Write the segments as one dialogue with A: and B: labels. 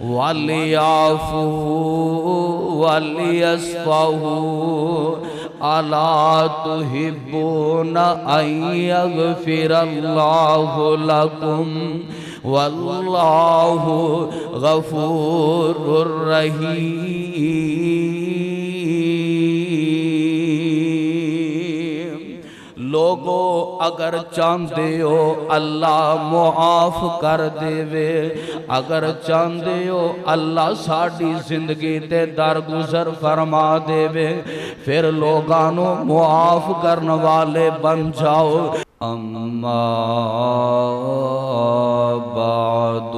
A: وَلْيَعْفُوا وَلْيَصْفَحُوا أَلَا تُحِبُّونَ أَن يَغْفِرَ اللَّهُ لَكُمْ وَاللَّهُ غَفُورٌ رَحِيمٌ۔ لوگو اگر چاندے ہو اللہ معاف کر دے وے، اگر چاندے ہو اللہ ساڑی زندگی تے درگزر فرما دے وے، پھر لوگانوں معاف کرنے والے بن جاؤ۔ اما بعد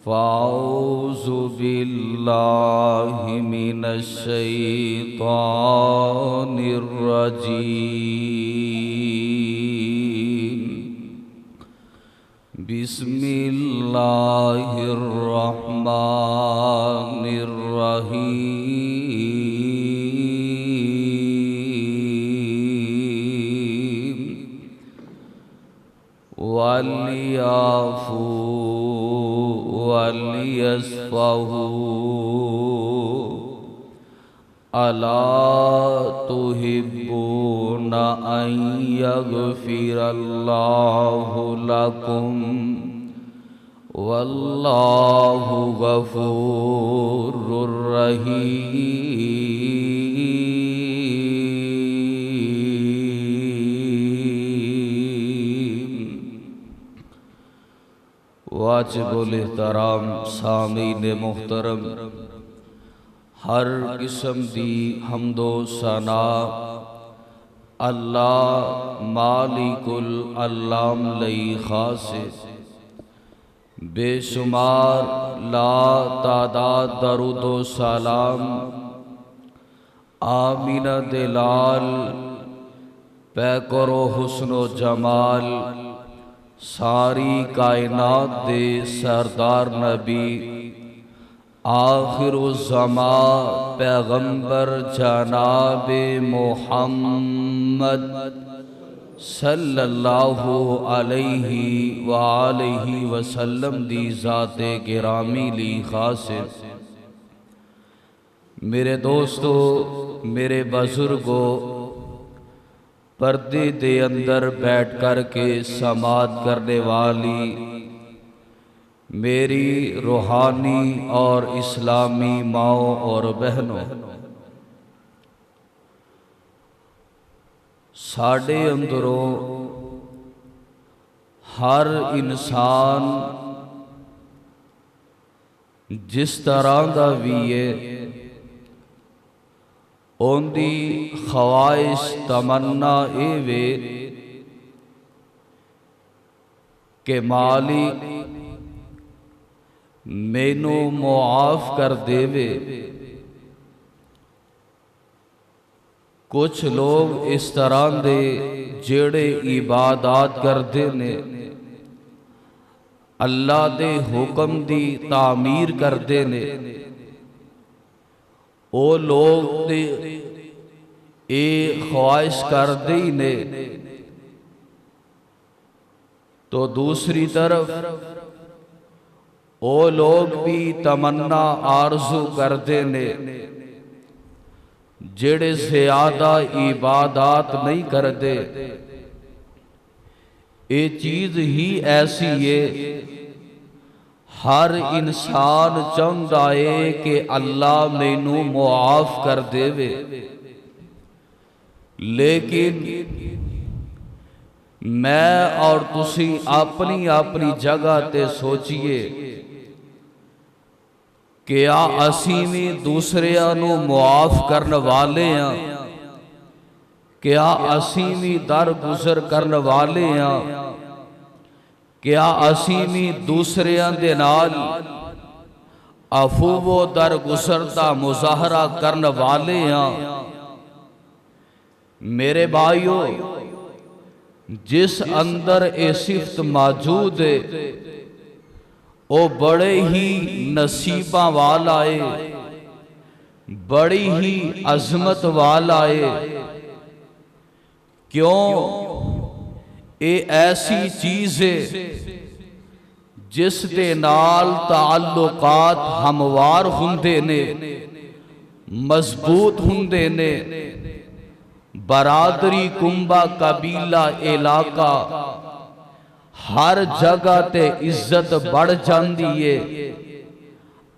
A: فاعوذ باللہ من الشیطان الرجیم، بسم اللہ الرحمن الرحیم، وَلْيَعْفُوا وَلْيَصْفَحُوا أَلَا تُحِبُّونَ أَن يَغْفِرَ اللَّهُ لَكُمْ وَاللَّهُ غَفُورٌ رَحِيمٌ۔ واجب الاحترام سامعین محترم، ہر قسم دی حمد و ثنا اللہ مالک العالم لئی خاص ہے۔ بے شمار لا تعداد درود و سلام آمینہ دلال پیکر و حسن و جمال ساری کائنات دے سردار نبی آخر الزمان پیغمبر جناب محمد صلی اللہ علیہ وآلہ وسلم دی ذات گرامی لی خاص ہے۔ میرے دوستو، میرے بزرگو، پردے دے اندر بیٹھ کر کے سماعت کرنے والی میری روحانی اور اسلامی ماؤں اور بہنوں، ساڑھے اندروں ہر انسان جس طرح دا بھی ہے ان دی خواہش تمنا اے وے کہ مالک مینوں معاف کر دے وے۔ کچھ لوگ اس طرح دے جڑے عبادات کردے نے اللہ دے حکم دی تعمیر کردے نے، او لوگ دے اے خواہش کردے ہی نے، تو دوسری طرف او لوگ بھی تمنا آرزو کردے نے جڑے زیادہ عبادات نہیں کردے۔ یہ چیز ہی ایسی ہے، ہر انسان چاہتا ہے کہ اللہ مینوں معاف کر دے وے، لیکن میں اور تسی اپنی اپنی جگہ تے سوچئے کیا اسی میں دوسریاں نو معاف کرنے والے ہیں؟ کیا اسی میں درگزر کرنے والے ہیں؟ کیا اسی میں دوسریاں دے نال عفو و درگزر دا مظاہرہ کرنے والے ہیں؟ میرے بھائیو، جس اندر اے صفت موجود ہے وہ بڑے ہی نصیباں والا ہے، بڑی ہی عظمت والا ہے۔ کیوں؟ اے ایسی چیز ہے جس دے نال تعلقات ہموار ہوندے نے، مضبوط ہوندے نے، برادری، کنبہ، قبیلہ، علاقہ، ہر جگہ تے عزت بڑھ جاندی ہے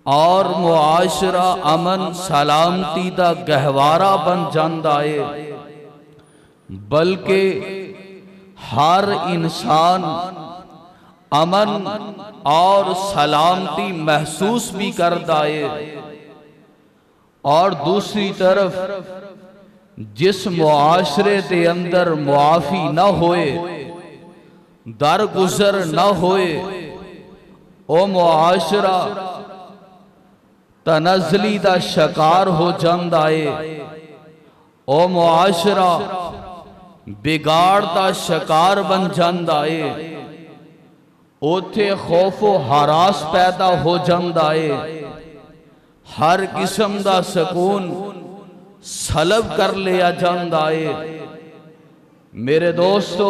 A: اور معاشرہ امن سلامتی دا گہوارہ بن جاندا ہے، بلکہ ہر انسان امن اور سلامتی محسوس بھی کردا ہے۔ اور دوسری طرف جس معاشرے دے اندر معافی نہ ہوئے، درگزر نہ ہوئے، او معاشرہ تنزلی دا شکار ہو جاندا ہے، او معاشرہ بگاڑ دا شکار بن جاندا ہے، اوتھے خوف و ہراس پیدا ہو جاندا ہے، ہر قسم دا سکون سلب کر لیا جاندا ہے۔ میرے دوستو،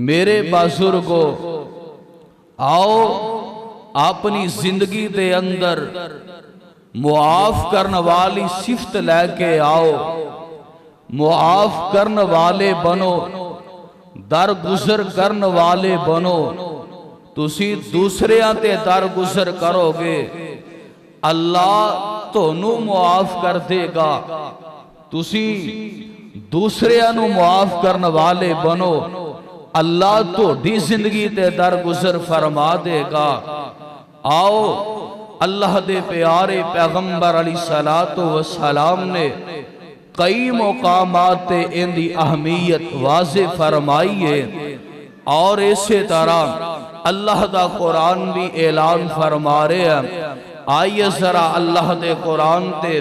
A: میرے بزرگو، آؤ اپنی زندگی دے اندر معاف کرنے والی صفت لے کے آؤ، معاف کرنے والے بنو، درگزر کرنے والے بنو۔ تسی دوسریاں تے درگزر کرو گے، اللہ تونوں معاف کر دے گا۔ تسی دوسریاں نو معاف کرنے والے بنو، اللہ تہاڈی زندگی تے درگزر فرما دے گا۔ آؤ اللہ دے پیارے پیغمبر علیہ الصلوۃ والسلام نے کئی مقامات تے ان دی اہمیت واضح فرمائی ہے، اور اسی طرح اللہ دا قرآن بھی اعلان فرما رہے ہیں۔ آئیے ذرا اللہ دے قرآن تے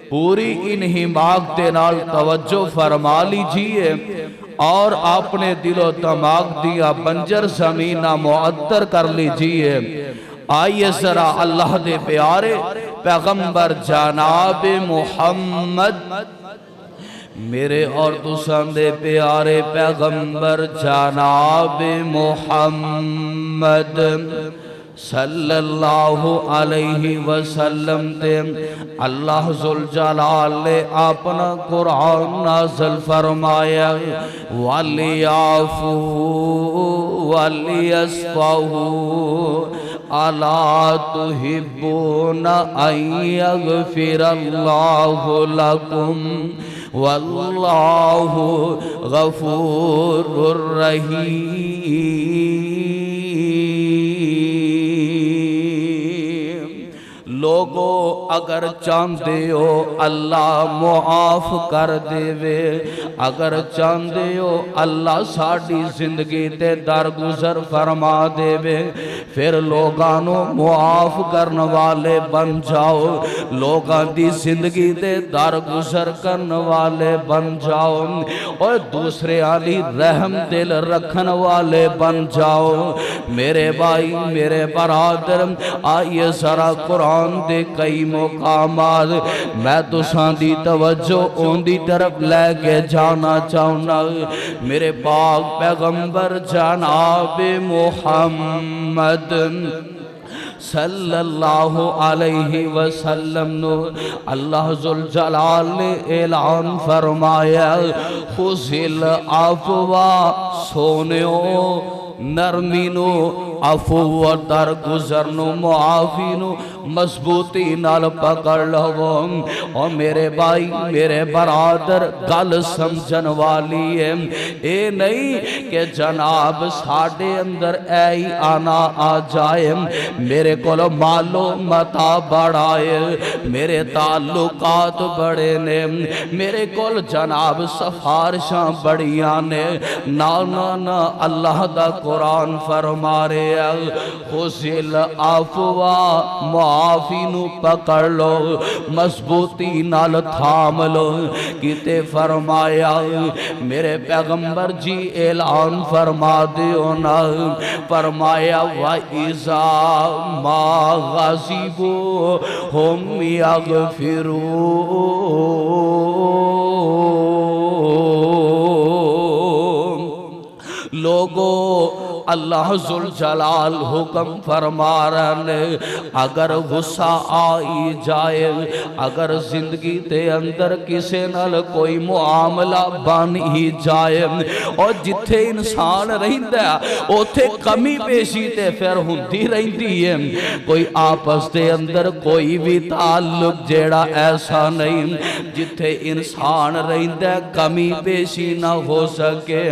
A: پوری انہماک دے نال توجہ فرما لیجئے اور اپنے دل و دماغ دیا بنجر زمینہ معطر کر لیجئے۔ آئیے ذرا اللہ دے پیارے پیغمبر جناب محمد، میرے اور تساں دے پیارے پیغمبر جناب محمد صلی اللہ علیہ وسلم تے اللہ ذوالجلال نے اپنا قرآن نازل فرمایا، وَلْيَعْفُوا وَلْيَصْفَحُوا أَلَا تُحِبُّونَ أَن يَغْفِرَ اللَّهُ لَكُمْ وَاللَّهُ غَفُورٌ رَحِيمٌ۔ لوگو اگر چاندے ہو اللہ معاف کر دے وے، اگر چاندے ہو اللہ ساڑی زندگی تے درگزر فرما دے وے، پھر لوگانو معاف کرنے والے بن جاؤ، لوگاں دی زندگی تے درگزر کرنے والے بن جاؤ، اور دوسرے علی رحم دل رکھن والے بن جاؤ۔ میرے بھائی، میرے برادر، آئیے ذرا قرآن دے کئی مقامات میں تساں دی توجہ ان دی طرف لے کے جانا چاہنا۔ میرے پاک پیغمبر جناب محمد صلی اللہ علیہ وسلم نو اللہ ذوالجلال نے اعلان فرمایا، خذ العفو، سونیو نرمی نو، عفو و درگزر نو، معافی نو مضبوطی نال پکڑ لو۔ اور میرے بھائی، میرے برادر، گل سمجھن والی ہے، اے نہیں کہ جناب ساڑے اندر اے آنا آ جائے، میرے کول مالو متا بڑھائے، میرے تعلقات بڑے نے، میرے کول جناب سفارشاں بڑیاں نے، نا نا نا، اللہ دا قرآن فرما رہے ہیں، خذ العفو، معافی نو پکڑ لو، مضبوطی نال تھام لو۔ کتے فرمایا میرے پیغمبر جی اعلان فرما دیو نا، فرمایا وَإِذَا مَا غَضِبُوا هُمْ يَغْفِرُونَ۔ لوگو اللہ ذوالجلال حکم فرما رہے ہیں اگر غصہ آئی جائے اگر زندگی تے اندر کسے نال کوئی معاملہ بن ہی جائے اور جتھے انسان رہندا ہے اوتھے کمی پیشی تے پھر ہوندی رہندی ہے کوئی آپس دے اندر کوئی بھی تعلق جیڑا ایسا نہیں جتھے انسان رہندا ہے کمی پیشی نہ ہو سکے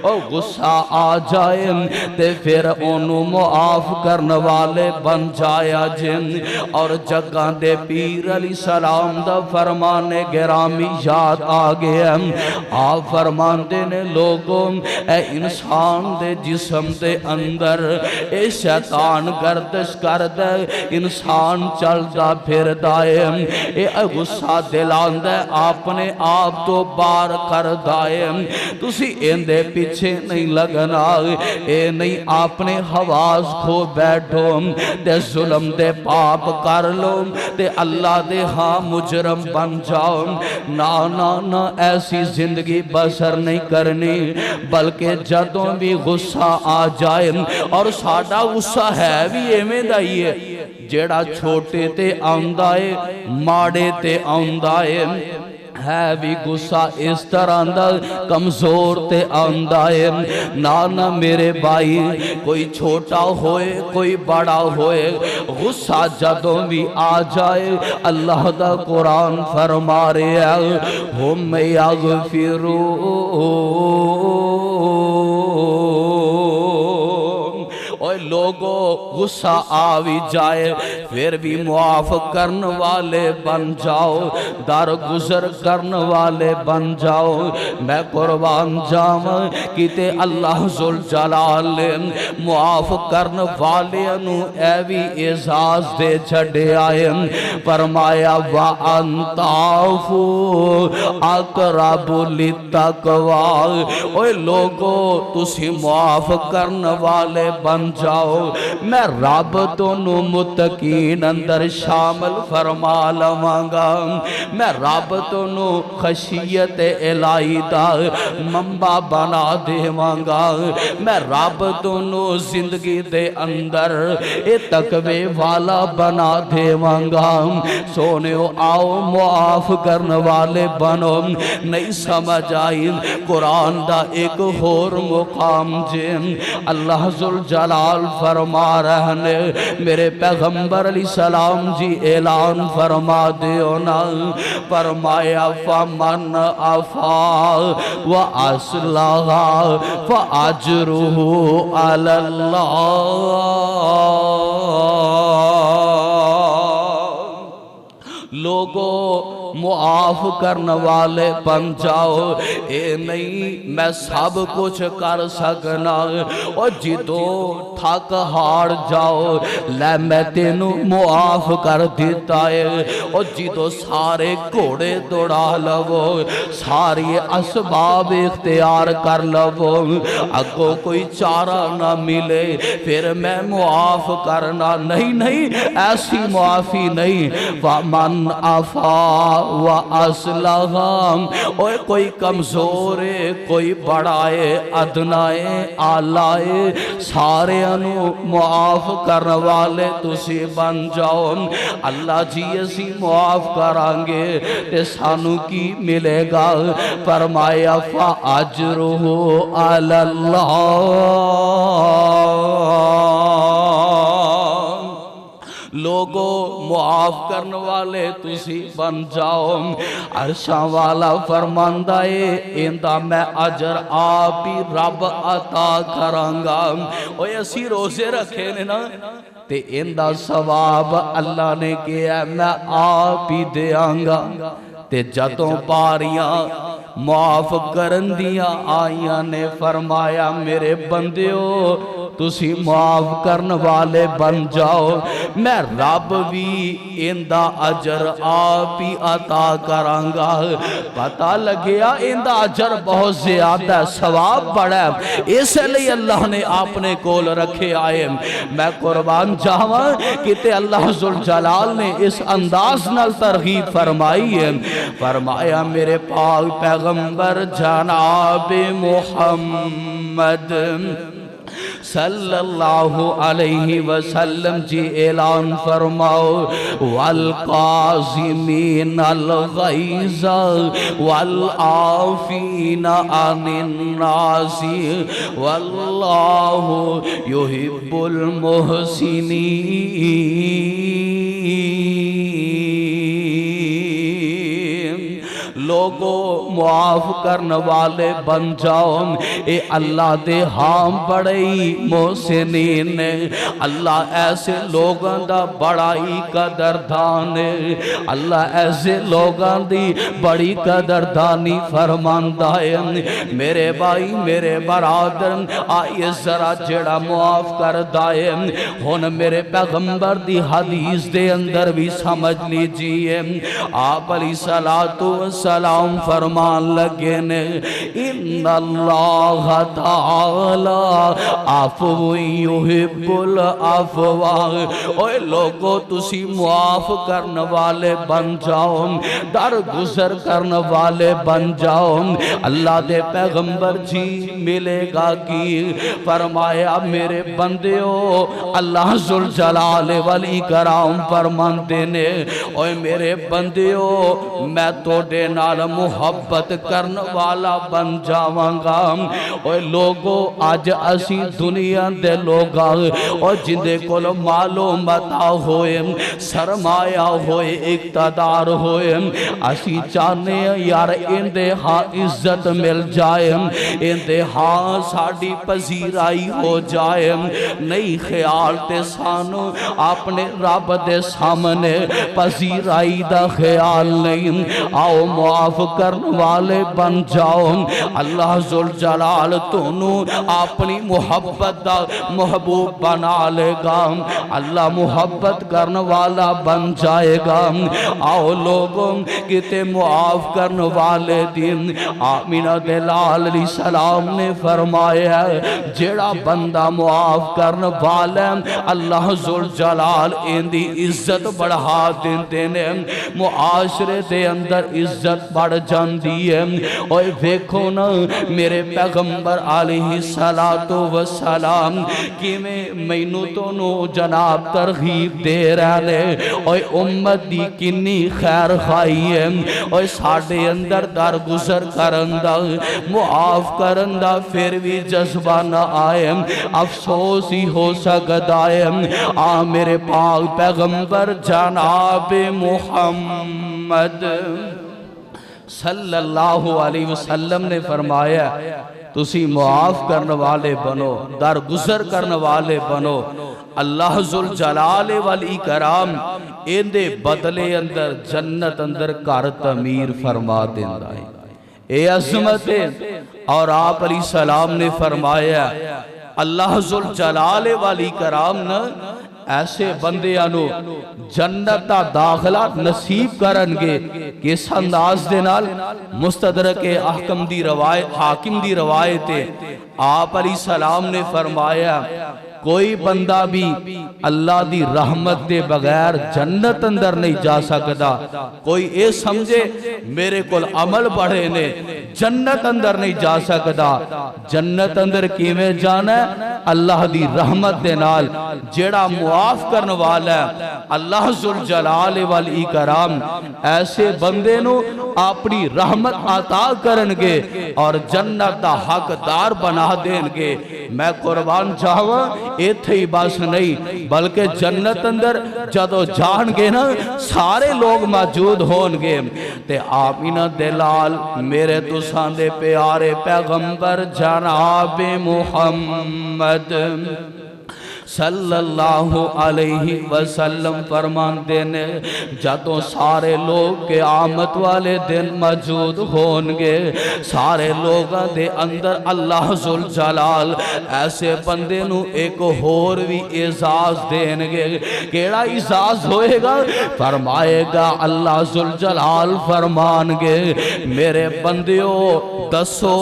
A: اور غصہ آ جائے تے پھر انہوں معاف کرنے والے بن جایا جن اور جگہ دے پیر علیہ السلام دا فرمانے گرامی یاد آگئے آپ فرمان دینے لوگوں اے انسان دے جسم دے اندر اے شیطان گردش کر دے انسان چل دا پھر دائے اے غصہ دلان دے اپنے آپ تو بار کر دائے تسی اندے پیچھے نہیں لگنا اے نہیں اپنے حواس کھو بیٹھو دے ظلم دے پاپ کر لو دے اللہ دے ہاں مجرم بن جاؤ نا ایسی زندگی بسر نہیں کرنی بلکہ جدوں بھی غصہ آ جائے اور ساڑھا غصہ ہے بھی ایمیں دائیے جیڑا چھوٹے تے آندائے ماڑے تے آندائے ہے بھی غصہ اس طرح دا کمزور تے آندائے نانا میرے بھائی کوئی چھوٹا ہوئے کوئی بڑا ہوئے غصہ جدوں بھی آ جائے اللہ دا قرآن فرما رہے ہیں ہم یغفرون اوہ لوگوں غصہ آوی جائے پھر بھی معاف کرن والے بن جاؤ درگزر کرن والے بن جاؤ میں قربان جاؤں کیتے اللہ ذوالجلال معاف کرن والے انو ایوی اعزاز دے چھڑے آئے فرمایا وَأَنْ تَعْفُوا أَقْرَبُ لِلتَّقْوَىٰ اوہ لوگوں تسی معاف کرن والے بن جاؤ میں رب دونوں متقین اندر شامل فرما لوانگا میں رب دونوں خشیت الہی دا منبع بنا دیوانگا میں رب دونوں زندگی دے اندر اے تقوی والا بنا دیوانگا سونےو آؤ معاف کرنے والے بنو نہیں سمجھ آئی قرآن دا ایک اور مقام جن اللہ ذوالجلال فرما رہنے میرے پیغمبر علیہ السلام جی اعلان فرما دیو نا فرمایا فَمَنْ عَفَا وَأَصْلَحَ فَأَجْرُهُ عَلَى اللَّهِ لوگوں معاف کرنے والے بن جاؤ اے نہیں میں سب کچھ کر سکنا اور جدو تھک ہار جاؤ لے میں تینوں معاف کر دیتا ہے اور جدو سارے گھوڑے دوڑا لو ساری اسباب اختیار کر لو اگو کوئی چارہ نہ ملے پھر میں معاف کرنا نہیں ایسی معافی نہیں وَمَنْ عَفَا وَأَصْلَحَ اوہ کوئی کمزور ہے کوئی بڑائے ادنائے آلائے سارے انو معاف کرنے والے تسی بن جاؤ اللہ جی اسی معاف کرانگے تے سانو کی ملے گا فرمایا فَأَجْرُهُ عَلَى اللَّهِ لوگوں معاف کرنے والے تسی بن جاؤ عرشاں والا فرماندہ ایندہ میں اجر آپ ہی رب عطا کرانگا اوہ اسی روزے رکھے نے نا تے ایندہ ثواب اللہ نے کیا میں آپ ہی دے آنگا تے جدوں پاریاں معاف کرندیاں آئیاں نے فرمایا میرے بندیو تسی معاف کرنے والے بن جاؤ میں رب بھی اندہ اجر آپ ہی عطا کرانگا پتہ لگیا اندہ اجر بہت زیادہ ہے ثواب بڑا ہے اس لئے اللہ نے اپنے کول رکھے آئے میں قربان جاواں کہ اللہ ذوالجلال نے اس انداز نال ترغیب فرمائی ہے فرمایا میرے پاک پیغمبر جناب محمد صلی اللہ علیہ وسلم جی اعلان فرماؤ والقاظمین الغیظ والعافین عن الناس واللہ یحب المحسنین۔ لوگوں معاف کرنے والے بن جاؤ، اے اللہ دے ہاں بڑی محسنین نے۔ اللہ ایسے لوگاں دا بڑا ہی قدردان ہے، اللہ ایسے لوگاں دی بڑی قدردانی فرماندا ہے۔ میرے بھائی میرے برادر آئیے ذرا جڑا معاف کردا ہے ہن میرے پیغمبر دی حدیث دے اندر بھی سمجھ لیجئے۔ آپ علیہ السلام فرمان لگے نے ان اللہ تعالی عفو یحب العفو۔ اوے لوگو تسی معاف کرنے والے بن جاؤ، درگزر کرنے والے بن جاؤ۔ اللہ دے پیغمبر جی ملے گا کی فرمایا میرے بندیو، اللہ ذوالجلال والاکرام فرماندے نے اوے میرے بندیو میں توڑے نال محبت کرن والا بن جاواں گا۔ اوے لوگو آج اسی دنیا دے لوگا اور جندے کول مالو متا ہوئے، سرمایہ ہوئے، اقتدار ہوئے، اسی چاہنے یار اندے ہاں عزت مل جائے، اندے ہاں ساڑی پذیرائی ہو جائے، نہیں خیال تے سانو اپنے رب دے سامنے پذیرائی دا خیال نہیں۔ آؤ معاف کرنے والے بن جاؤ، اللہ ذوالجلال تونوں اپنی محبت دا محبوب بنا لے گا، اللہ محبت کرنے والا بن جائے گا۔ آؤ لوگوں کتے معاف کرنے والے دن آمینہ دلال علیہ السلام نے فرمایا جڑا بندہ معاف کرنے والا اللہ ذوالجلال اندی عزت بڑھا دیندے نے، معاشرے دے اندر عزت بڑھ جاندی ہے۔ اوہ ویکھو نا میرے پیغمبر علیہ السلام کی مینوں تو نو جناب ترغیب دے رہے، اوہ امت دی کنی خیر خواہی ہے، اوہ ساڑھے اندر درگزر کرندہ معاف کرندہ پھر بھی جذبہ نہ آئے، افسوس ہی ہو سکتا ہے۔ میرے پاک پیغمبر جناب محمد صلی اللہ علیہ وسلم نے فرمایا تسی معاف کرنے والے بنو، درگزر کرنے والے بنو، اللہ ذوالجلال والاکرام اندے بدلے اندر جنت اندر گھر تعمیر فرما دیندہ ہے۔ اے عظمت ہے۔ اور آپ علیہ السلام نے فرمایا اللہ ذوالجلال والاکرام نے ایسے بندیانو جنت دا داخلہ نصیب کرنگے کس انداز دے نال مستدرک حاکم دی روایت ہے۔ آپ علیہ السلام نے فرمایا کوئی بندہ بھی اللہ دی رحمت دے بغیر جنت اندر نہیں جا سکتا۔ کوئی اے سمجھے میرے کول عمل بڑھے نے جنت اندر نہیں جا سکتا۔ جنت اندر کیویں جانا ہے؟ اللہ دی رحمت دے نال جیڑا معاف کرنے والا ہے اللہ ذوالجلال والاکرام ایسے بندے نو اپنی رحمت عطا کرنگے اور جنت دا حقدار بنا دینگے۔ میں قربان جاواں ایتھے ہی بس نہیں بلکہ جنت اندر جدو جانگے نا سارے لوگ موجود ہونگے۔ تے آمینہ دلال میرے تساں دے پیارے پیغمبر جناب محمد صلی اللہ علیہ وسلم فرمان دینے جدوں سارے لوگ قیامت والے دن موجود ہونگے سارے لوگاں دے اندر اللہ ذوالجلال ایسے بندے نو ایک ہور بھی اعزاز دینگے کیڑا اعزاز ہوئے گا فرمائے گا اللہ ذوالجلال فرمانگے میرے بندیوں دسو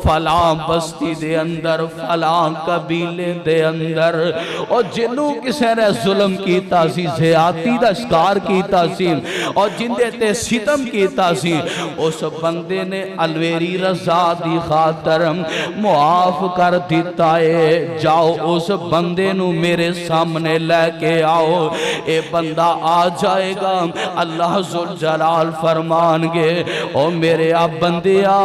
A: فلاں بستی دے اندر فلاں قبیلے دے اندر اور جنوں کسے نے ظلم کیتا سی زیادتی دا شکار کیتا سی اور جندے تے ستم کیتا سی اس بندے نے الویری رضا دی خاطر معاف کر دیتا ہے جاؤ اس بندے نو میرے سامنے لے کے آؤ اے بندہ آ جائے گا اللہ ذوالجلال فرمان گے او میرے آپ بندیا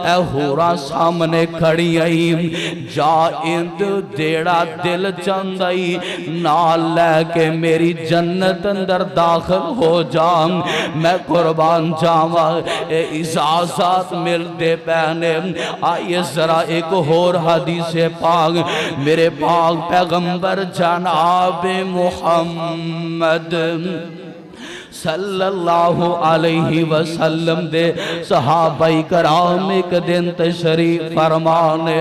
A: اے ہورا سامنے کھڑی آئی جا اند دیڑا دل چاندائی نال لے کے میری جنت اندر داخل ہو جام میں قربان جاما اے اجازت ملتے پہنے آئیے ذرا ایک اور حدیث پاک میرے پاک پیغمبر جناب محمد صلی اللہ علیہ وسلم دے صحابہ کرام ایک دن تشریف فرمانے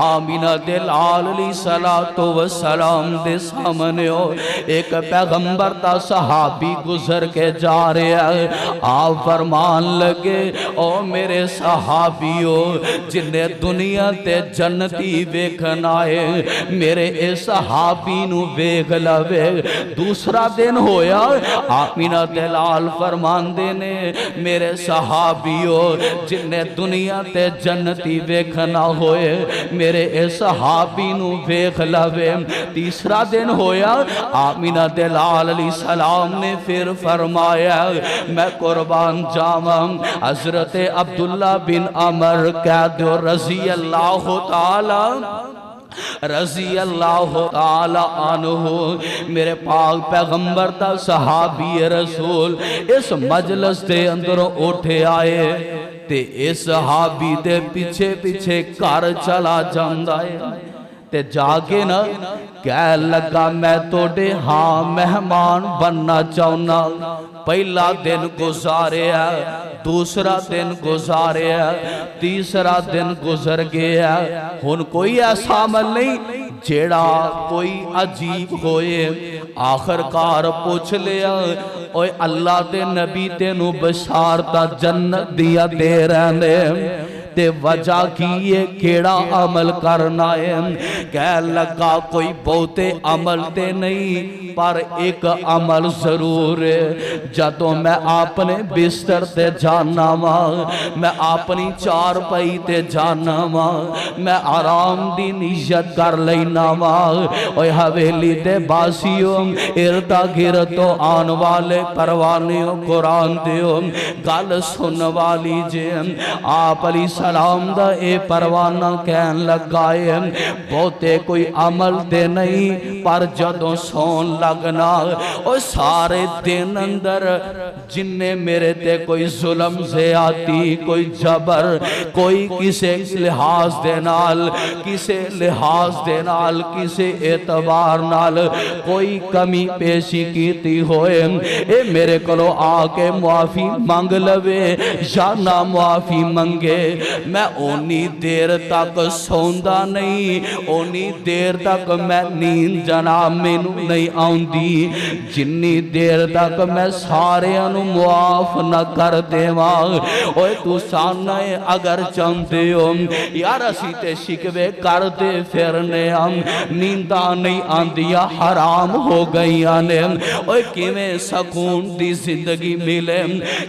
A: آمینہ دے لال علیہ السلام دے سامنے ہو ایک پیغمبر تا صحابی گزر کے جا رہے ہیں آپ فرمان لگے او میرے صحابیو جنہیں دنیا تے جنتی ویکھنا ہے میرے اے صحابی نو ویکھ لوے دوسرا دن ہویا آمینہ دلال فرمان دینے میرے صحابیو جنہیں دنیا تے جنتی ویکھنا ہوئے میرے اے صحابی نو ویکھ لوے تیسرا دن ہویا آمینہ دلال علیہ السلام نے پھر فرمایا میں قربان جاواں حضرت عبداللہ بن عمر قید رضی اللہ تعالی رضی اللہ تعالی عنہ میرے پاک پیغمبر تا صحابی رسول اس مجلس دے اندر اٹھے آئے تے اس صحابی دے پیچھے پیچھے کار چلا جاندہ ہے تے جاگے نا کہہ لگا میں توڑے ہاں مہمان بننا چاہنا پہلا دن گزارے ہے دوسرا دن گزارے ہے تیسرا دن گزر گیا ہن کوئی ایسا عمل نہیں جیڑا کوئی عجیب ہوئے آخرکار پوچھ لیا اوے اللہ دے نبی تینو بشارتا جنت دیا دے رہنے تے وجہ کی یہ کیڑا عمل کرنا ہے کہہ لگا کوئی بہتے عمل تے نہیں پر ایک عمل ضرور ہے جدوں میں اپنے بستر تے جانا ماں میں اپنی چار پائی تے جانا ماں میں آرام دی نیت کر لینا ماں اوے حویلی دے باسیوں اردا گرتوں آن والے پروانیوں قرآن دیوں گل سن والی جیم آپ علیہ السلام دا اے پروانہ کہن لگائے بہتے کوئی عمل دے نہیں پر جدوں سون لگنا اور سارے دن اندر جن نے میرے تے کوئی ظلم زیادتی کوئی جبر کوئی کسے لحاظ دے نال کسے لحاظ دے نال کسے اعتبار نال کوئی کمی پیشی کیتی ہوئے اے میرے کلو آکے معافی مانگ لوے یا نہ معافی منگے میں اونی دیر تک سوندا نہیں اونی دیر تک میں نیند جناب مینو نہیں آؤندی جنی دیر تک میں سارے انو معاف نہ کر دے ماں اوے تو سانے اگر چاہتے ہو یار اسی تے شکوے کر دے پھرنے ہم نیندہ نہیں آندیا حرام ہو گئی آنے اوے کیویں سکون دی زندگی ملے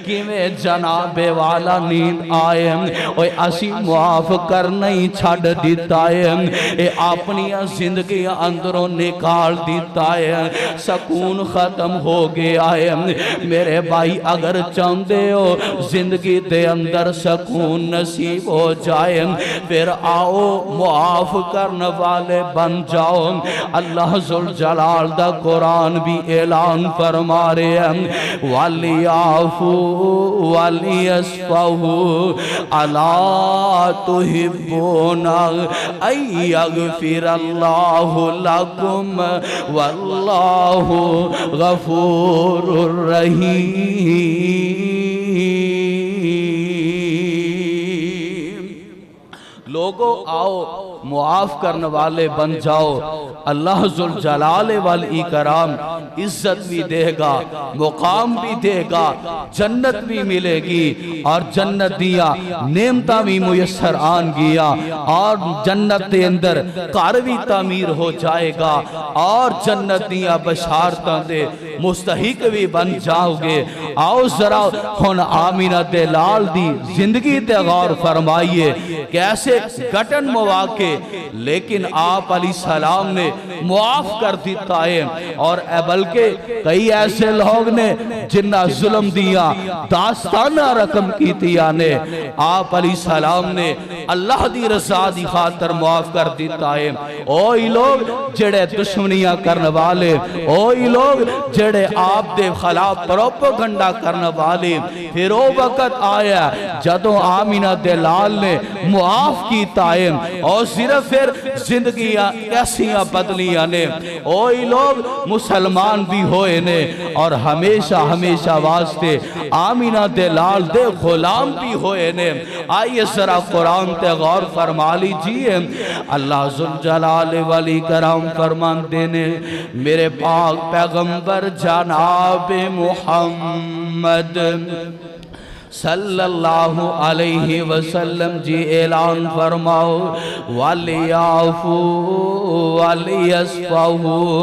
A: کیویں جناب والا نیند آئے اوے اسی معاف کر نہیں چھڑ دیتا ہے اے اپنی زندگی اندروں نکال دیتا ہے سکون ختم ہو گیا ہے میرے بھائی اگر چاہتے ہو زندگی دے اندر سکون نصیب ہو جائے پھر آؤ معاف کرنے والے بن جاؤ اللہ ذوالجلال دا قرآن بھی اعلان فرما رہے ہیں وَلْيَعْفُوا وَلْيَصْفَحُوا أَلَا تُحِبُّونَ أَن يَغْفِرَ اللَّهُ لَكُمْ وَاللَّهُ غَفُورٌ رَحِيمٌ لوگو آؤ معاف کرنے والے بن جاؤ، اللہ ذوالجلال والاکرام عزت بھی دے گا، مقام بھی دے گا، جنت بھی ملے گی، اور جنت دیا نعمتہ بھی میسر آن گیا، اور جنت دے اندر گھر بھی تعمیر ہو جائے گا، اور جنت دیا بشارتاں دے مستحق بھی بن جاؤ گے۔ آؤ ذرا ہن آمینہ دے لال دی زندگی تے غور فرمائیے، کیسے گھٹن مواقع لیکن آپ علیہ السلام نے معاف کر دیتا ہے، اور بلکہ کئی ایسے لوگ نے جنہ ظلم دیا، داستانہ رقم کیتیا نے، آپ علیہ السلام نے اللہ دی رضا دی خاطر معاف کر دیتا ہے۔ اوہی لوگ جڑے دشمنیاں کرنے والے، اوہی لوگ جڑے آپ دے خلاف پروپیگنڈا کرنے والے، پھر وہ وقت آیا جدوں آمینہ دے لال نے معاف کیتا ہے، اور صرف پھر زندگیاں کیسیاں بدلیاں نے، اوہی لوگ مسلمان بھی ہوئے نے، اور ہمیشہ ہمیشہ واسطے آمینہ دے لال دے غلام بھی ہوئے نے۔ آئیے ذرا قرآن تے غور فرما لیجئے، اللہ ذوالجلال والاکرام فرماتے نے، میرے پاک پیغمبر جناب محمد صلی اللہ علیہ وسلم جی اعلان فرماؤ، وَلْيَعْفُوا وَلْيَصْفَحُوا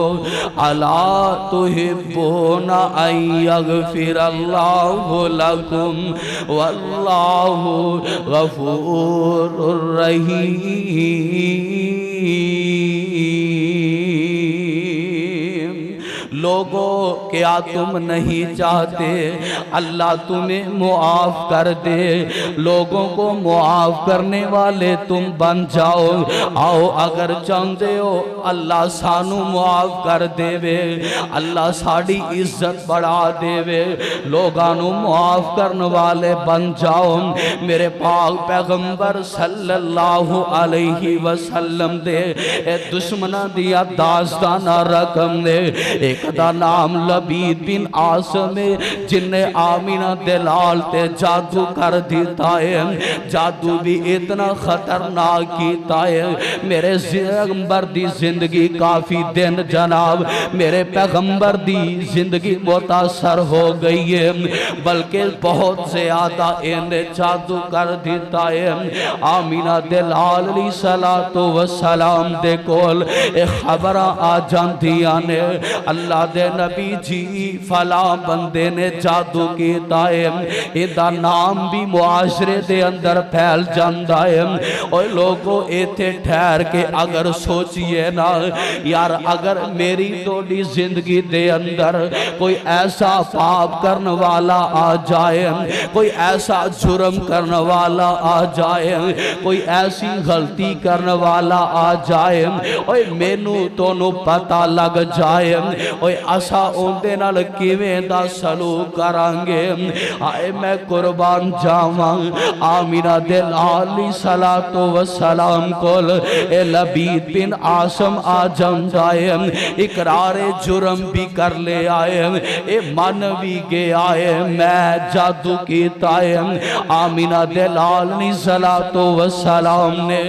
A: أَلَا تُحِبُّونَ أَن يَغْفِرَ اللَّهُ لَكُمْ وَاللَّهُ غَفُورٌ رَحِيمٌ۔ لوگوں کیا تم نہیں چاہتے اللہ تمہیں معاف کر دے؟ لوگوں کو معاف کرنے والے تم بن جاؤ۔ آؤ اگر چاہتے ہو اللہ سانو معاف کر دے وے، اللہ ساڑی عزت بڑھا دے وے، لوگانو معاف کرنے والے بن جاؤ۔ میرے پاک پیغمبر صلی اللہ علیہ وسلم دے اے دشمنہ دیا داستانہ رقم دے، ایک دا نام لبید بن عاصم جن نے آمینہ دلال تے جادو کر دیتا ہے، جادو بھی اتنا خطرناک کیتا ہے۔ میرے پیغمبر دی زندگی کافی دن جناب میرے پیغمبر دی زندگی متاثر ہو گئی ہے، بلکہ بہت زیادہ انہیں جادو کر دیتا ہے۔ آمینہ دلال علیہ السلام دے کول ایک خبر آ جاندیاں نے، اللہ دے نبی جی فلاں بندے نے جادو کیتا ہے، ایدہ نام بھی معاشرے دے اندر پھیل جاندہ ہے۔ اور لوگوں ایتھے ٹھہر کے اگر سوچئے نا یار، اگر میری توڑی زندگی دے اندر کوئی ایسا پاپ کرنے والا آ جائے، کوئی ایسا جرم کرنے والا آ جائے، کوئی ایسی غلطی کرنے والا آ جائے، اور مینو تو نو پتہ لگ جائے، اور اسا اوندے نال کیویں دا سلوک کرانگے۔ آئے میں قربان جاواں آمینہ دلال علیہ السلام کول اے لبید بن عاصم آ جائے، اقرار جرم بھی کر لے آئے، اے من بھی گے آئے میں جادو کیتا ہے۔ آمینہ دلال علیہ السلام نے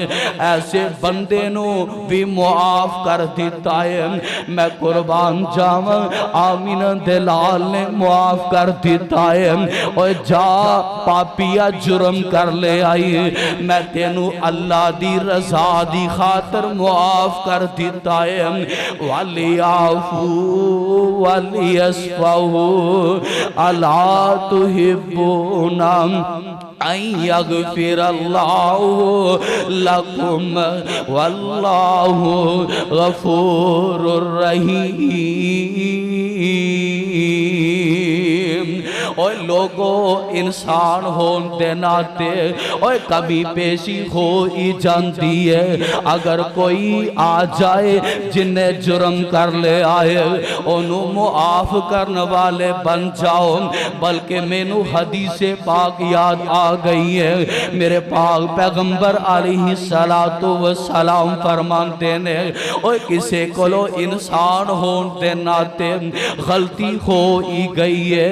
A: ایسے بندے نو بھی معاف کر دیتا ہے۔ میں قربان جاواں آمینہ دلال نے معاف کر دیتا ہے، اور جا پاپیا جرم کر لے آئی، میں تینو اللہ دی رضا دی خاطر معاف کر دیتا ہے۔ وَلْيَعْفُوا وَلْيَصْفَحُوا أَلَا تُحِبُّونَ أَن يَغْفِرَ اللَّهُ لَكُمْ وَاللَّهُ غَفُورٌ رَحِيمٌ۔ اور لوگوں انسان ہون دے ناتے اور کبھی پیشی ہو ہی جانتی ہے، اگر کوئی آ جائے جن نے جرم کر لے آئے انہوں معاف کرنے والے بن جاؤ۔ بلکہ مینو حدیث پاک یاد آ گئی ہے، میرے پاک پیغمبر علیہ السلام فرماتے نے، اور کسے کلو انسان ہون دے ناتے غلطی ہو ہی گئی ہے،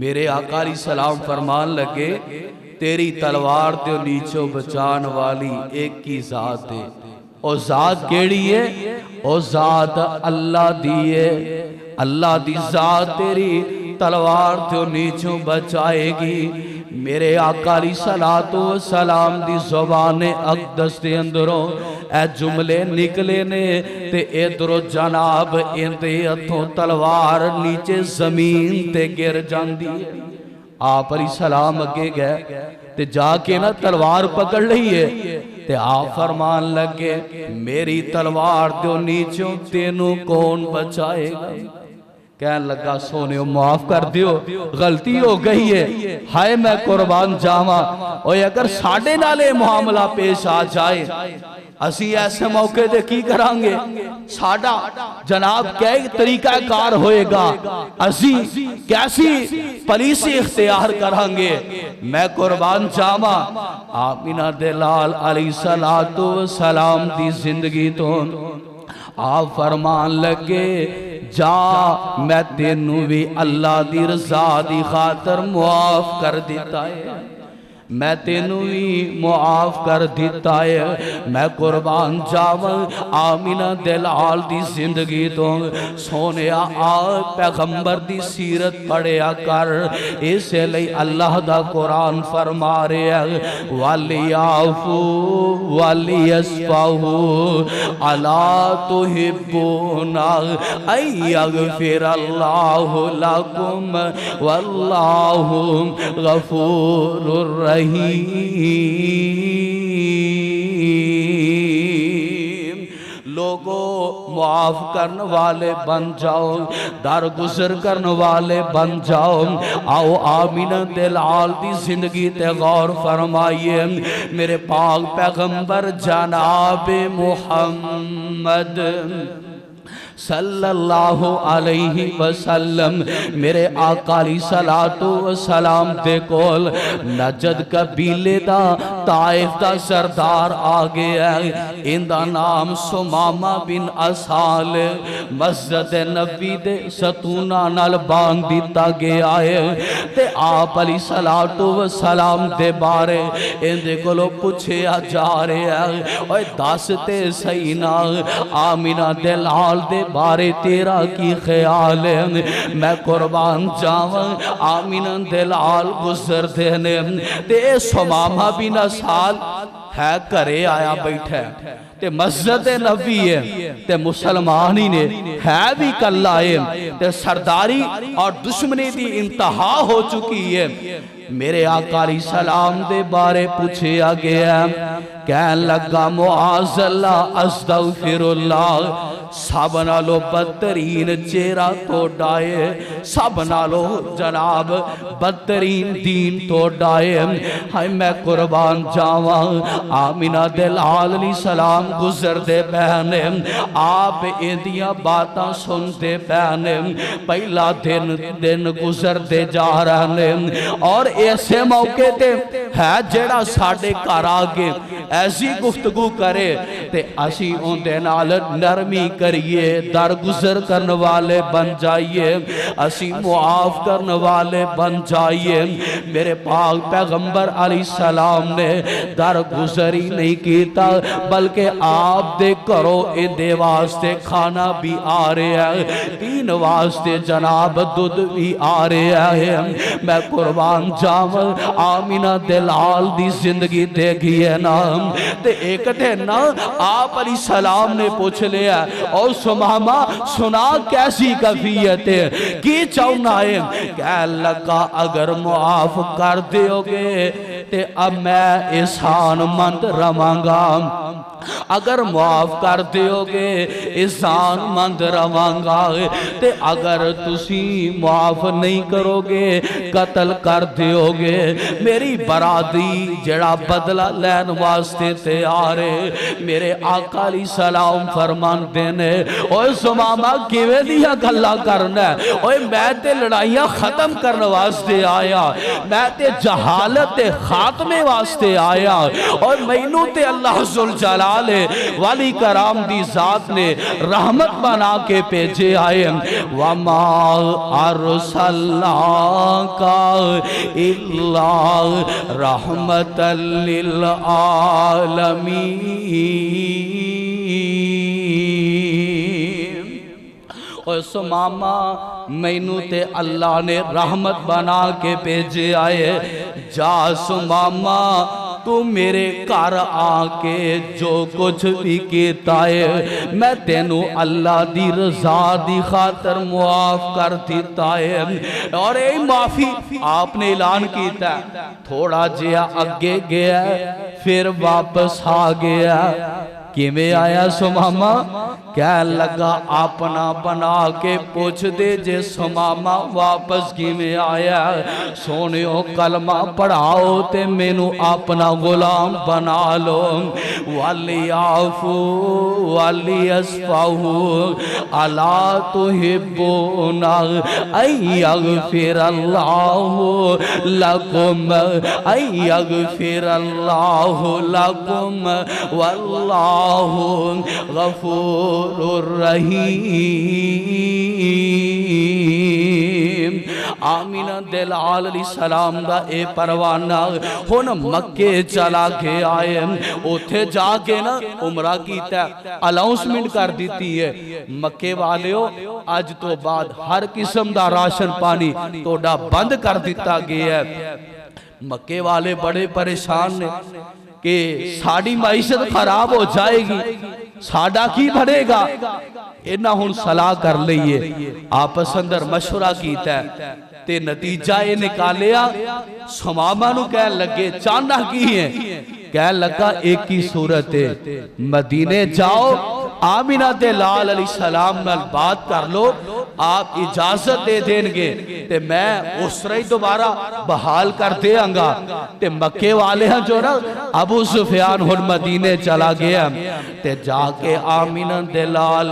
A: میرے آقا علیہ السلام فرمان لگے تیری تلوار تے نیچوں بچان والی ایک کی ذات ہے، او ذات کیڑی ہے؟ او ذات اللہ دی ہے، اللہ دی ذات تیری تلوار تے نیچوں بچائے گی۔ میرے آقا علیہ السلام دی زبان اقدس دے اندروں اے جملے نکلے نے تے ادھروں جناب اندے ہتھوں تلوار نیچے زمین تے گر جاندی ہے۔ آپ علیہ السلام اگے گئے تے جا کے نا تلوار پکڑ لئی ہے تے آپ فرمان لگے میری تلوار تے نیچوں تینوں کون بچائے گا؟ کہنے لگا سونے معاف کر دیو، غلطی ہو گئی ہے، ہائے میں قربان جاواں، اور اگر ساڑھے نالے معاملہ پیش آ جائے اسی ایسے موقع دے کی کرانگے؟ ساڑھا جناب کیا طریقہ کار ہوئے گا؟ اسی کیسی پلیسی اختیار کرانگے؟ میں قربان جاواں آمینہ دلال علیہ السلام دی زندگی تو آپ فرمان لگے جا میں تینوں بھی اللہ دی رضا دی خاطر معاف کر دیتا ہے، میں تینوں بھی معاف کر دیتا ہے۔ میں قربان جاواں آمینہ دلال دی زندگی تو سونے پیغمبر دی سیرت پڑھیا کر، اسے لئی اللہ دا قرآن فرما رہے ہیں وَلْيَعْفُوا وَلْيَصْفَحُوا أَلَا تُحِبُّونَ أَن يَغْفِرَ اللَّهُ لَكُمْ وَاللَّهُ غَفُورٌ رَحِيمٌ۔ لوگوں معاف کرنے والے بن جاؤ، درگزر کرنے والے بن جاؤ۔ آؤ آمینہ دلال دی زندگی تے غور فرمائیے۔ میرے پاک پیغمبر جناب محمد صلی اللہ علیہ وسلم میرے آقا علیہ السلام دے کول نجد قبیلے دا طائف دا سردار آگے ہے، ان دا نام سمامہ بن اسال، مسجد نبی دے ستونہ نال باندھ دیتا گیا ہے تے آپ علیہ السلام دے بارے ان دے کولو پوچھے جا رہے ہیں اوہ داستے سینا آمینہ دلال دے بارے تیرا کی خیال ہے؟ میں قربان جاواں آمینہ دلال گزر دینے تے سمامہ بن اسال ہے کرے آیا بیٹھا ہے تے مسجد نبی ہے تے مسلمانی نے ہے بھی کل آئے تے سرداری اور دشمنی دی انتہا ہو چکی ہے۔ میرے آقا علیہ السلام دے بارے پوچھے آگے ہے، کہن لگا معاذ اللہ استغفر اللہ، سب نالو بدترین چہرہ تو ڈائے، سب نالو جناب بدترین دین تو ڈائے۔ ہائے میں قربان جاواں آمینہ دلال علیہ السلام گزر دے بہنے، آپ اندیاں باتاں سن دے بہنے، پہلا دن گزر دے جا رہنے، اور ایسے موقع تے ہے جیڑا ساڑھے کار آگے ایسی گفتگو کرے تے اسی ان دے نال نرمی کریے، درگزر کرنے والے بن جائیے، اسی معاف کرنے والے بن جائیے۔ میرے پاک پیغمبر علیہ السلام نے درگزری نہیں کیتا بلکہ آپ دے کرو ان دے واسطے کھانا بھی آ رہے ہیں، تین واسطے جناب دودھ بھی آ رہے ہیں۔ میں قربان جاواں آمینہ دلال دی زندگی دے گئی ہے نام تے ایک دن نا آپ علیہ السلام نے پوچھ لیا اور سمامہ سنا کیسی کیفیت ہے کی چاہنا ہے؟ کہہ لگا اگر معاف کر دیو گے تے اب میں احسان مند رواں گا، اگر معاف کر دیو گے احسان مند رواں گا، تے اگر تسی معاف نہیں کرو گے قتل کر دیو گے۔ میری برادری جڑا بدلہ لین واسطے تیارے، میرے آقا علیہ السلام فرمان دینے اوہ سمامہ کیوے دیا گھلا کرنا ہے؟ اوہ میں تے لڑائیاں ختم کرنے واسطے آیا، میں تے جہالت خاتمے واسطے آیا، اور مینوں تے اللہ ذوالجلال جلال والی کرام دی ذات نے رحمت بنا کے بھیجے آئے وَمَا أَرْسَلْنَاكَ إِلَّا رَحْمَةً لِّلْعَالَمِينَ۔ اور سماما مینوں تے اللہ نے رحمت بنا کے بھیجے آئے جا سماما تو میرے گھر آ کے جو کچھ بھی کیتا ہے میں تینوں اللہ دی رضا دی خاطر معاف کر دیتا ہے۔ اور اے معافی آپ نے اعلان کیتا ہے تھوڑا جیا اگے گیا پھر واپس آ گیا کیویں آیا سماما کہہ لگا اپنا بنا کے پوچھ دے جے سماما واپس کیویں آیا سونیو کلمہ پڑھاؤ تے مینوں اپنا غلام بنا لو وَلْيَعْفُوا وَلْيَصْفَحُوا أَلَا تُحِبُّونَ أَن يَغْفِرَ اللَّهُ لَكُمْ أَن يَغْفِرَ اللَّهُ لَكُمْ وَاللَّهُ غفور الرحیم۔ آمینہ دلال علیہ السلام دا اے پروانہ ہن مکے چلا کے آئے اوتھے جا کے نا عمرہ کیتا ہے الاؤنسمنٹ کر دیتی ہے مکے والیو آج تو بعد ہر قسم دا راشن پانی توڑا بند کر دیتا گیا ہے۔ مکے والے بڑے پریشان نے کہ ساڑی معیشت خراب ہو جائے گی ساڑا کی بڑھے گا انہا ہن صلاح کر لئیے آپس اندر مشورہ کیتا ہے تے نتیجہ یہ نکالیا سماما نو کہہ لگے چاندہ کی ہیں کہہ لگا ایک ہی صورت ہے مدینے جاؤ آمینہ دلال علیہ السلام نال بات کر لو آپ اجازت دے دیں گے تے میں اس رہی دوبارہ بحال کر دے آنگا تے مکے والے ہیں جو نا ابو سفیان ہن مدینے چلا گیا تے جا کے آمینہ دلال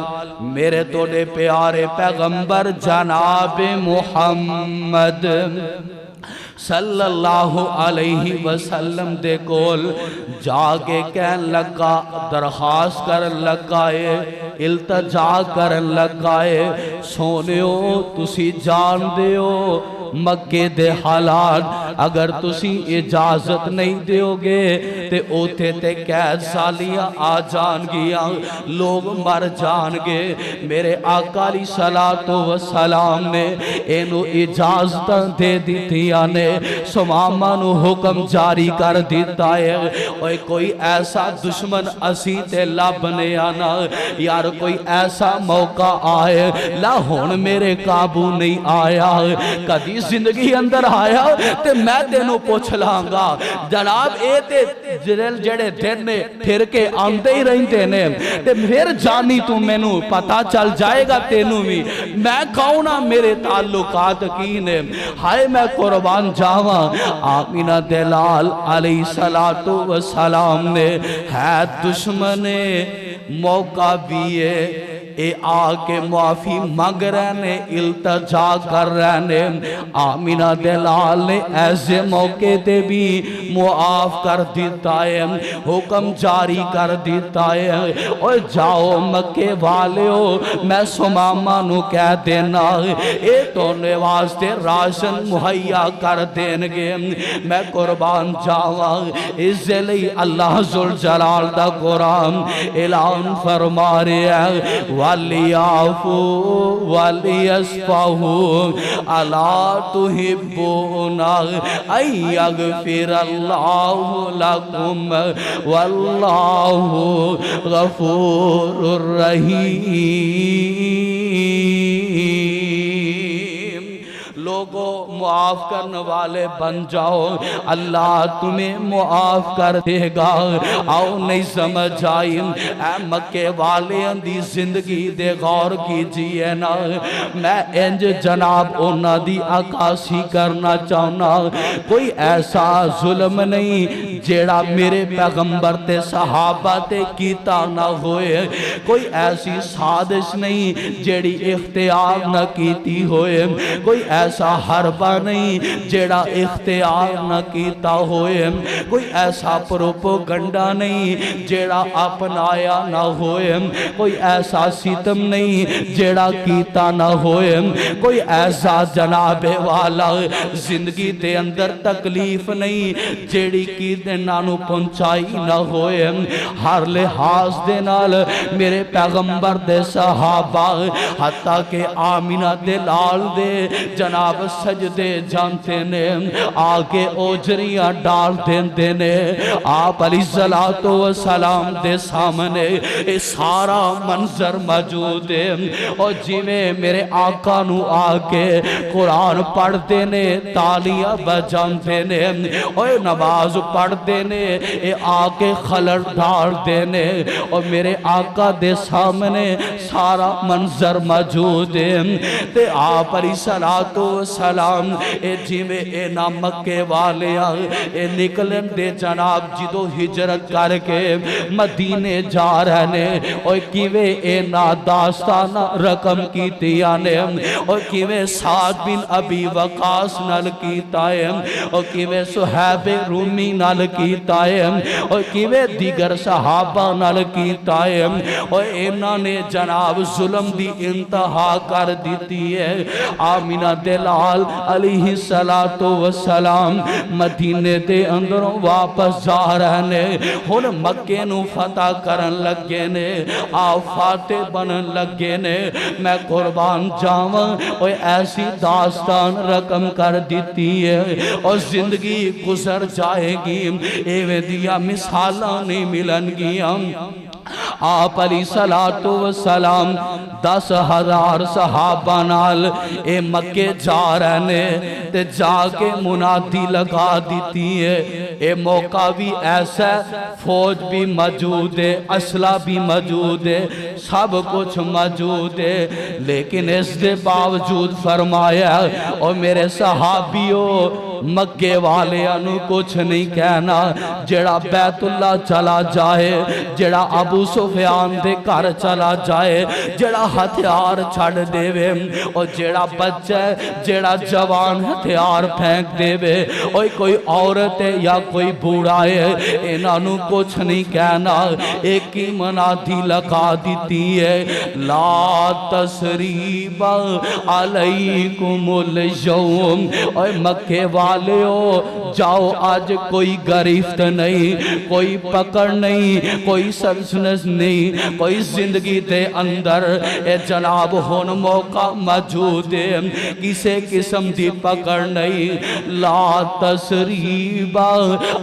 A: میرے توڑے پیارے پیغمبر جناب محمد صلی اللہ علیہ وسلم دے کول جا کے کہن لگا درخواست کرن لگائے التجا کرن لگائے سونیو تسی جان دیو مکے دے حالات اگر تسی اجازت نہیں دیو گے تے اوتے تے قید سالیاں آ جان گیا لوگ مر جان گے میرے آقا علیہ السلام نے اینو اجازت دے دیتیاں نے سماما نو حکم جاری کر دیتا ہے اوہ کوئی ایسا دشمن اسی تے لبنے آنا یار کوئی ایسا موقع آئے لاہون میرے قابو نہیں آیا کدی زندگی اندر آیا تے میں تینوں پوچھ لانگا جناب اے تے جڑے دن نے پھر کے آندے ہی رہیں تینے تے پھر جانی تو میں نو پتا چل جائے گا تینوں بھی میں کہونا میرے تعلقات کی نے ہائے میں قربان جاواں آمینہ دلال علیہ السلام نے ہے دشمن موقع بھی ہے اے آکے معافی مانگ رہنے التجا کر رہنے آمینہ دلال نے ایسے موقع دے بھی معاف کر دیتا ہے حکم جاری کر دیتا ہے اور جاؤ مکے والے ہو میں سماما نو کہہ دینا اے تو نے واسطے راشن مہیا کر دینگے میں قربان جاواں اس لئے اللہ ذوالجلال دا قرآن اعلان فرما رہے ہیں وَلْيَعْفُوا وَلْيَصْفَحُوا أَلَا تُحِبُّونَ أَن يَغْفِرَ اللَّهُ لَكُمْ وَاللَّهُ غَفُورٌ رَحِيمٌ لوگوں معاف کرنے والے بن جاؤ اللہ تمہیں معاف کر دے گا آؤ نہیں سمجھ آئی اے مکے والے اندھی زندگی دے غور کیجئے نا میں انج جناب اونا دی عکاسی کرنا چاہنا کوئی ایسا ظلم نہیں جیڑا میرے پیغمبر تے صحابہ تے کیتا نہ ہوئے، کوئی ایسی سازش نہیں جیڑی اختیار نہ کیتی ہوئے، کوئی ایسا حربہ نہیں جیڑا اختیار نہ کیتا ہوئے، کوئی ایسا پروپوگنڈا نہیں جیڑا اپنایا نہ ہوئے، کوئی ایسا ستم نہیں جیڑا کیتا نہ ہوئے، کوئی ایسا جناب والا زندگی دے اندر تکلیف نہیں جیڑی کی نانو پہنچائی نہ ہوئے۔ ہر لحاظ دے نال میرے پیغمبر دے صحابہ حتیٰ کہ آمینہ دے لال دے جناب سجدے جانتے نے، آگے اوجریاں ڈال دیندے نے، آپ علیہ السلام دے سامنے اے سارا منظر موجود ہے، اور جویں میرے آقا نو آکے قرآن پڑھ دینے، تالیاں بجان دینے، اور نماز پڑھ دینے، اے آکے خلر ڈال دینے، اور میرے آقا دے سامنے سارا منظر موجود ہے۔ تے آپ علیہ السلام اے جویں اے نا مکے والیاں اے نکلن دے جناب جدو ہجرت کر کے مدینے جا رہنے، اور کیویں اے نا داستانہ رقم کیتیاں نے، اور کیویں سعد بن ابی وقاص نال کیتا ہے، اور کیویں صہیب رومی نال کیتا ہے، اور کیویں دیگر صحابہ نال کیتا ہے، اور انہاں نے جناب ظلم دی انتہا کر دیتی ہے۔ آمینہ دلال علیہ السلام مدینے دے اندروں واپس جا رہنے، ہن مکے نو فتح کرن لگے نے، فاتح بنن لگے نے، میں قربان جاواں، اور ایسی داستان رقم کر دیتی ہے، اور زندگی گزر جائے گی، ایویں دیا مثالاں نہیں ملن گیاں۔ آپ علیہ السلام 10,000 صحابہ نال اے مکے جا رہنے، تے جا کے منادی لگا دیتی ہے، اے موقع بھی ایسا فوج بھی موجود ہے، اسلحہ بھی موجود ہے، سب کچھ موجود ہے، لیکن اس دے باوجود فرمایا اور میرے صحابیوں مکے والے انو کچھ نہیں کہنا، جڑا بیت اللہ چلا جائے، جڑا ابو سفیان دے گھر چلا جائے، جڑا ہتھیار چھڑ دے وے، اور جڑا بچہ جڑا جوان ہتھیار پھینک دے وے، اور کوئی عورت ہے یا کوئی بوڑھا ہے، انہوں کچھ نہیں کہنا، ایک ہی منادی لگا دیتی ہے، لا تسریب علیکم الیوم، اور مکے والےو جاؤ آج کوئی گریفت نہیں، کوئی پکڑ نہیں، کوئی سلسنس نہیں، کوئی زندگی دے اندر اے جناب ہون موقع موجود ہے، کسے قسم دی پکڑ نہیں، لا تسریب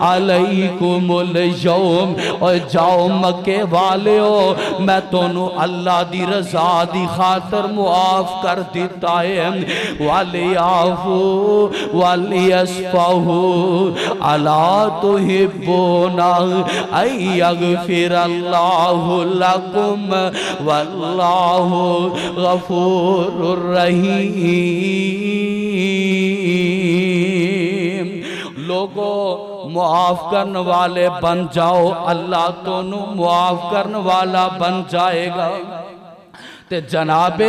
A: علیکم الیوم، اور جاؤ مکے والےو میں تونوں اللہ دی رضا دی خاطر معاف کر دیتا ہے، وَلِيَعْفُوا وَلِيَصْفَحُوا أَلَا تُحِبُّونَ أَن يَغْفِرَ اللَّهُ لَكُمْ وَاللَّهُ غَفُورٌ رَحِيمٌ۔ لوگوں معاف کرنے والے بن جاؤ، اللہ تونوں معاف کرنے والا بن جائے گا۔ تے جناب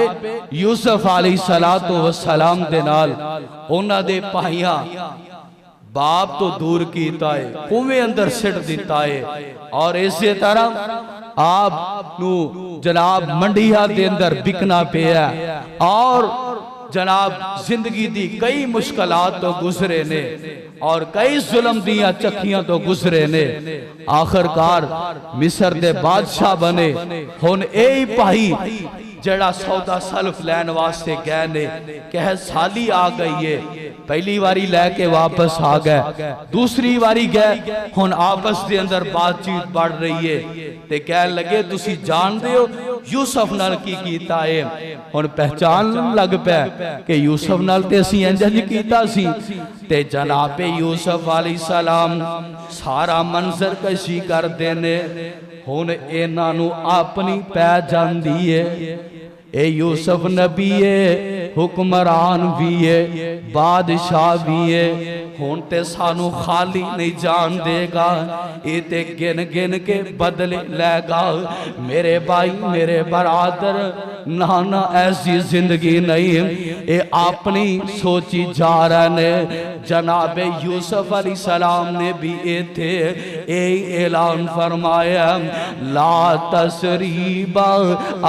A: یوسف علیہ السلام دے نال انہاں دے پائیاں باپ تو دور کیتا ہے، کنویں اندر سٹ دیتا ہے، اور اسی طرح آپ نو جناب منڈیہ دے اندر بکنا پیا، اور جناب زندگی دی کئی مشکلات تو گزرے نے، اور کئی ظلم دیا چکھیاں تو گزرے نے، آخرکار مصر دے بادشاہ بنے، ہن اے پائی جڑا سودا سلف لین واسطے گئے نے، کہ سالی آ گئی ہے، پہلی واری لے کے واپس آ گئے، دوسری واری گئے، ہن آپس دے اندر بات چیت بڑھ رہی ہے، تے کہنے لگے تسی جان دے ہو یوسف نال کی کیتا ہے، ہن پہچان لگ پہ کہ یوسف نال تے اسی انجنج کیتا سی، تے جناب یوسف علیہ السلام سارا منظر کشی کر دینے، ہن اینانو اپنی پہ جان دیئے، اے یوسف نبی ہے، حکمران بھی ہے، بادشاہ بھی ہے، ہون تے سانو خالی نہیں جان دے گا، اے تے گن گن کے بدلے لے گا۔ میرے بھائی میرے برادر، نانا ایسی زندگی نہیں، اے اپنی سوچی جا رہے نے۔ جناب یوسف علیہ السلام نے بھی اے تھے، اے اعلان فرمایا لا تسریب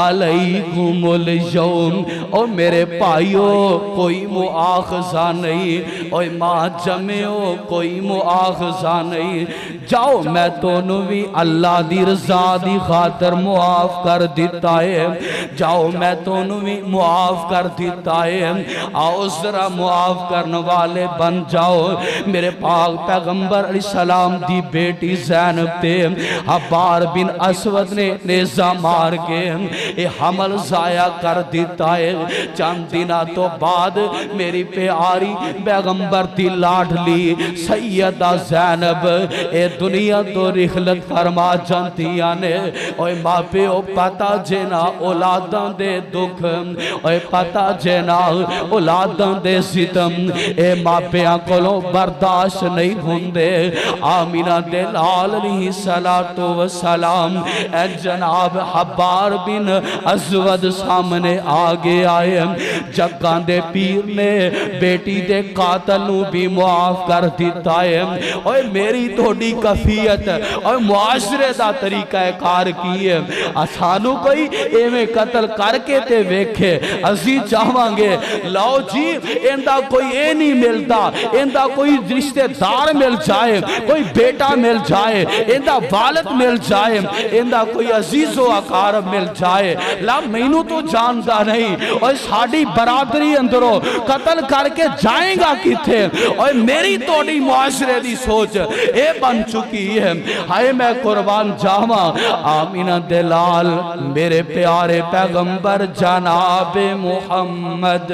A: علیکم اليوم، اور میرے بھائیو کوئی مؤاخذہ نہیں، اور ماں جمعو کوئی مؤاخذہ نہیں۔ جاؤ میں تونوں بھی اللہ دی رضا دی خاطر معاف کر دیتا ہے، جاؤ میں تونوں بھی معاف کر دیتا ہے، آؤ ذرا معاف کرنے والے بن جاؤ۔ میرے پاک پیغمبر علیہ السلام دی بیٹی زینب تے حبار بن اسود نے نیزہ مار کے اے حمل ضائع کر دیتا ہے۔ چند دنہ تو بعد میری پیاری پیغمبر دی لاڈلی سیدہ زینب اے دنیا تو رخلت فرما جانتی آنے، اوہ ماں پہ او پتا جینا اولاداں دے دکھ، اوہ پتا جینا اولاداں دے ستم، اے ماں پہ آنکلوں برداشت نہیں ہوندے۔ آمینہ دے لال علیہ السلام اے جناب حبار بن اسود سامنے آگے آئے، جگان دے پیر نے بیٹی دے قاتل نو بھی معاف کر دیتا ہے۔ اوہ میری توڑی کفیت اور معاشرے دا طریقہ کار کی ہے، آسانو کوئی ایمیں قتل کر کے تے ویکھے عزیز چاہواں گے لاؤ جی اندہ کوئی اے نہیں ملتا، اندہ کوئی رشتہ دار مل جائے، کوئی بیٹا مل جائے، اندہ والد مل جائے، اندہ کوئی عزیز و اقارب مل جائے، لا مینوں تو جانتا نہیں، اور ساڑی برادری اندروں قتل کر کے جائیں گا کی تھے، اور میری توڑی معاشرے دی سوچ اے بن چکی ہے۔ ہائے میں قربان جاواں آمینہ دلال میرے پیارے پیغمبر جناب محمد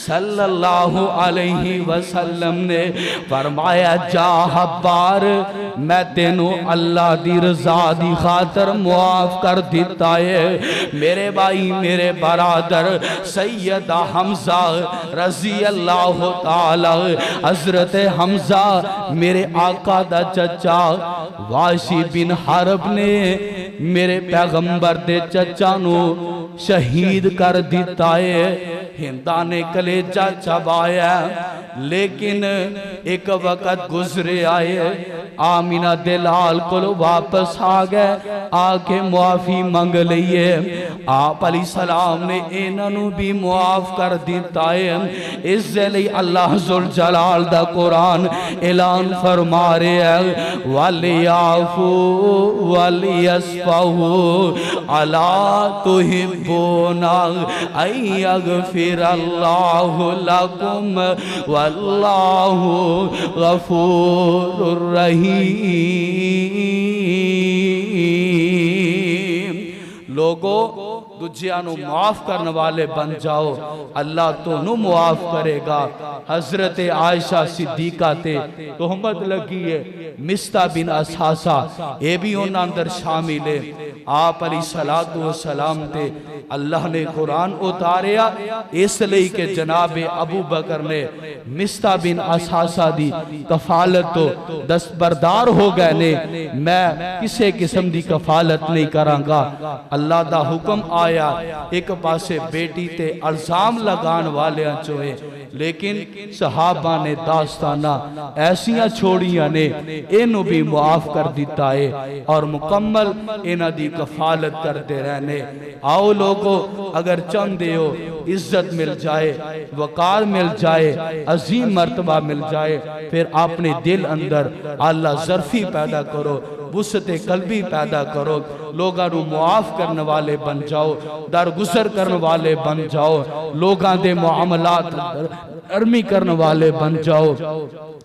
A: صلی اللہ علیہ وسلم نے فرمایا جا حبار میں تینوں اللہ دی رضا دی خاطر معاف کر دیتا ہے۔ میرے بھائی میرے برادر سیدہ حمزہ رضی اللہ تعالی، حضرت حمزہ میرے آقا دا چچا واشی بن حرب نے میرے پیغمبر دے چچا نو شہید کر دیتا ہے۔ ہندہ نے کلیجہ چبایا لیکن ایک وقت گزرے آئے، آمینہ دلال کو واپس آگئے، آکے معافی منگ لئیے۔ آپ علیہ السلام نے انہوں بھی معاف کر دیتا ہے۔ اس لئے اللہ ذوالجلال دا قرآن اعلان فرما رہے ہیں وَلْيَعْفُوا وَلْيَصْفَحُوا أَلَا تُحِبُّونَ أَن يَغْفِرَ اللَّهُ لَكُمْ وَاللَّهُ غَفُورٌ رَحِيمٌ۔ لوگو دجیانو معاف کرنے والے بن جاؤ، اللہ تو نو معاف کرے گا۔ حضرت عائشہ صدیقہ تے تہمت لگی ہے، مستہ بن اساسہ اے بھی ان اندر شامل ہے۔ آپ علیہ السلام تے اللہ نے قرآن اتاریا اس لئے کہ جناب ابو بکر نے مستہ بن اساسہ دی کفالت تو دستبردار ہو گئے نے، میں کسے قسم دی کفالت نہیں کرانگا۔ اللہ دا حکم آیا، ایک پاسے بیٹی تے الزام لگان والے چوئے، لیکن صحابہ نے داستانہ ایسیاں چھوڑیاں نے انہوں بھی معاف کر دیتا ہے اور مکمل انہوں دی کفالت کرتے رہنے۔ آؤ لوگوں اگر چندے ہو عزت مل جائے، وقار مل جائے، عظیم مرتبہ مل جائے، پھر اپنے دل اندر اللہ ظرفی پیدا کرو، وسعت قلبی پیدا کرو، لوگاں نو معاف کرنے والے بن جاؤ، درگزر کرنے والے بن جاؤ، لوگاں دے معاملات نرمی کرنے والے بن جاؤ۔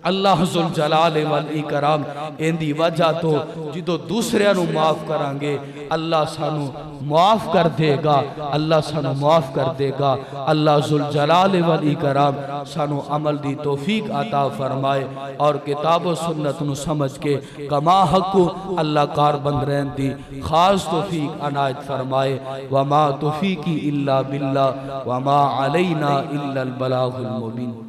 A: اللہ ذوالجلال والاکرام اندی وجہ تو جدو دوسرے نو معاف کرانگے اللہ سانو معاف کر دے گا، اللہ سانو معاف کر دے گا۔ اللہ ذوالجلال والاکرام سانو عمل دی توفیق عطا فرمائے اور کتاب و سنت نو سمجھ کے کما حقو اللہ کار بند رہن دی خاص توفیق عنایت فرمائے۔ وما توفیقی الا باللہ وما علینا الا البلاغ المبین۔